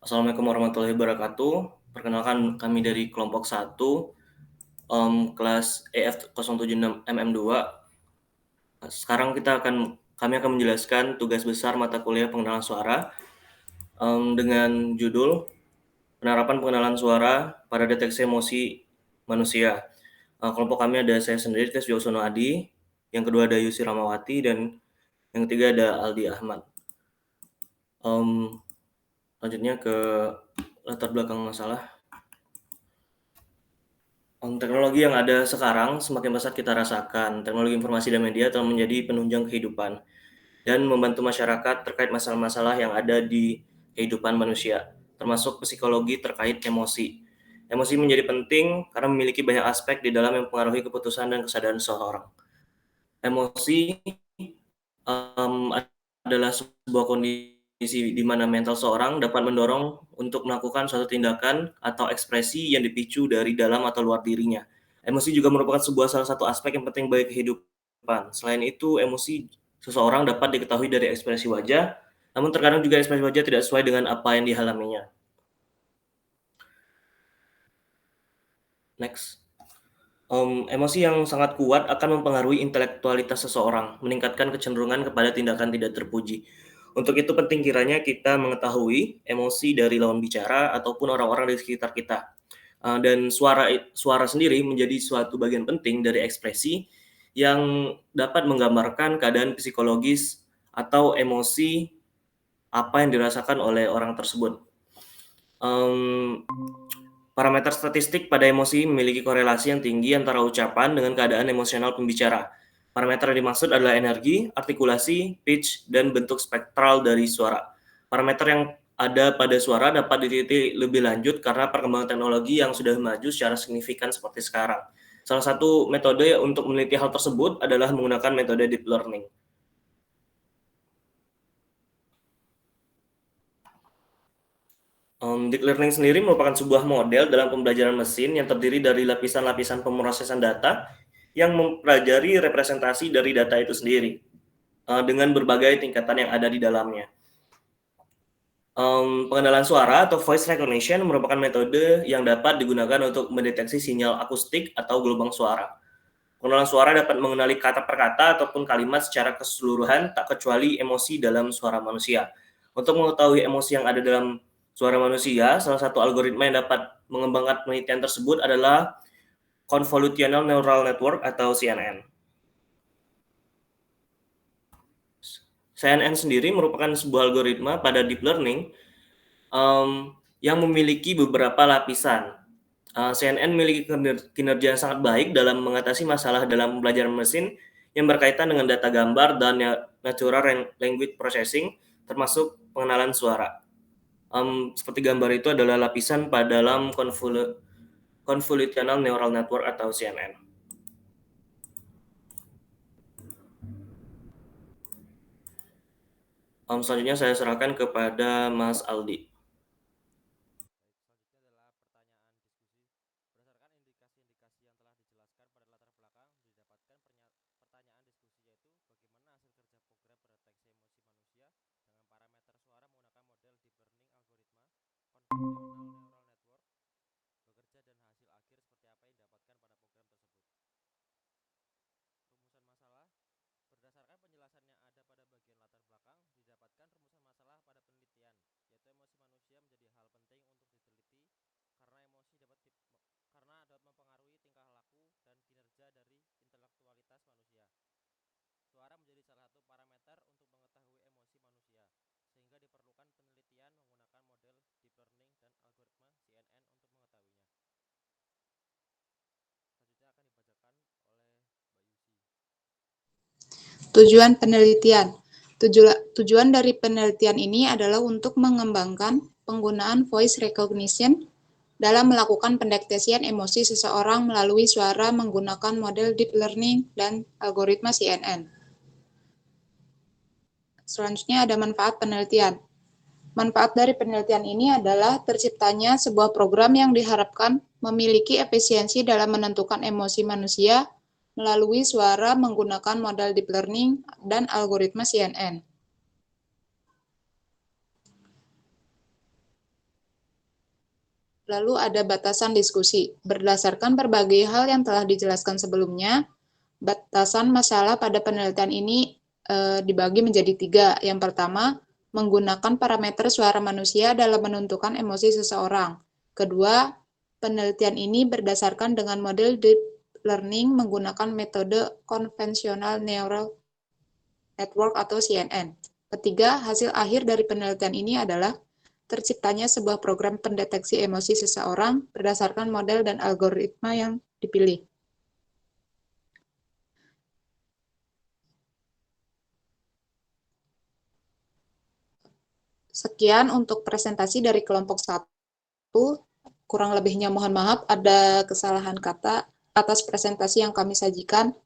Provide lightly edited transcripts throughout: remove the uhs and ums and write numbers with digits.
Assalamualaikum warahmatullahi wabarakatuh. Perkenalkan kami dari kelompok 1, kelas EF076MM2. Sekarang kami akan menjelaskan tugas besar mata kuliah pengenalan suara dengan judul Penerapan Pengenalan Suara pada Deteksi Emosi Manusia. Kelompok kami ada saya sendiri, Tes Yosono Adi, yang kedua ada Yusi Ramawati, dan yang ketiga ada Aldi Ahmad. Lanjutnya ke latar belakang masalah. Teknologi yang ada sekarang semakin pesat kita rasakan. Teknologi informasi dan media telah menjadi penunjang kehidupan dan membantu masyarakat terkait masalah-masalah yang ada di kehidupan manusia, termasuk psikologi terkait emosi. Emosi menjadi penting karena memiliki banyak aspek di dalam yang mempengaruhi keputusan dan kesadaran seseorang. Emosi adalah sebuah kondisi di mana mental seorang dapat mendorong untuk melakukan suatu tindakan atau ekspresi yang dipicu dari dalam atau luar dirinya. Emosi juga merupakan salah satu aspek yang penting bagi kehidupan. Selain itu, emosi seseorang dapat diketahui dari ekspresi wajah, namun terkadang juga ekspresi wajah tidak sesuai dengan apa yang dialaminya. Next. Emosi yang sangat kuat akan mempengaruhi intelektualitas seseorang, meningkatkan kecenderungan kepada tindakan tidak terpuji. Untuk itu penting kiranya kita mengetahui emosi dari lawan bicara ataupun orang-orang di sekitar kita. Dan suara sendiri menjadi suatu bagian penting dari ekspresi yang dapat menggambarkan keadaan psikologis atau emosi apa yang dirasakan oleh orang tersebut. Parameter statistik pada emosi memiliki korelasi yang tinggi antara ucapan dengan keadaan emosional pembicara. Parameter yang dimaksud adalah energi, artikulasi, pitch, dan bentuk spektral dari suara. Parameter yang ada pada suara dapat diteliti lebih lanjut karena perkembangan teknologi yang sudah maju secara signifikan seperti sekarang. Salah satu metode untuk meneliti hal tersebut adalah menggunakan metode deep learning. Deep learning sendiri merupakan sebuah model dalam pembelajaran mesin yang terdiri dari lapisan-lapisan pemrosesan data yang mempelajari representasi dari data itu sendiri dengan berbagai tingkatan yang ada di dalamnya. Pengenalan suara atau voice recognition merupakan metode yang dapat digunakan untuk mendeteksi sinyal akustik atau gelombang suara. Pengenalan suara dapat mengenali kata per kata ataupun kalimat secara keseluruhan, tak kecuali emosi dalam suara manusia. Untuk mengetahui emosi yang ada dalam suara manusia, salah satu algoritma yang dapat mengembangkan penelitian tersebut adalah Convolutional Neural Network atau CNN. CNN sendiri merupakan sebuah algoritma pada deep learning yang memiliki beberapa lapisan. CNN memiliki kinerja yang sangat baik dalam mengatasi masalah dalam pembelajaran mesin yang berkaitan dengan data gambar dan natural language processing, termasuk pengenalan suara. Seperti gambar itu adalah lapisan pada dalam Convolutional Neural Network atau CNN. Selanjutnya saya serahkan kepada Mas Aldi. Tujuan penelitian. Tujuan dari penelitian ini adalah untuk mengembangkan penggunaan voice recognition dalam melakukan pendeteksian emosi seseorang melalui suara menggunakan model deep learning dan algoritma CNN. Selanjutnya ada manfaat penelitian. Manfaat dari penelitian ini adalah terciptanya sebuah program yang diharapkan memiliki efisiensi dalam menentukan emosi manusia melalui suara menggunakan model deep learning dan algoritma CNN. Lalu ada batasan diskusi. Berdasarkan berbagai hal yang telah dijelaskan sebelumnya, batasan masalah pada penelitian ini dibagi menjadi 3. Yang pertama, menggunakan parameter suara manusia dalam menentukan emosi seseorang. Kedua, penelitian ini berdasarkan dengan model deep learning menggunakan metode konvensional neural network atau CNN. Ketiga, hasil akhir dari penelitian ini adalah terciptanya sebuah program pendeteksi emosi seseorang berdasarkan model dan algoritma yang dipilih. Sekian untuk presentasi dari kelompok 1. Kurang lebihnya mohon maaf, ada kesalahan kata atas presentasi yang kami sajikan.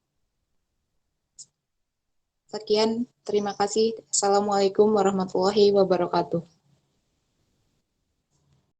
Sekian, terima kasih. Assalamualaikum warahmatullahi wabarakatuh.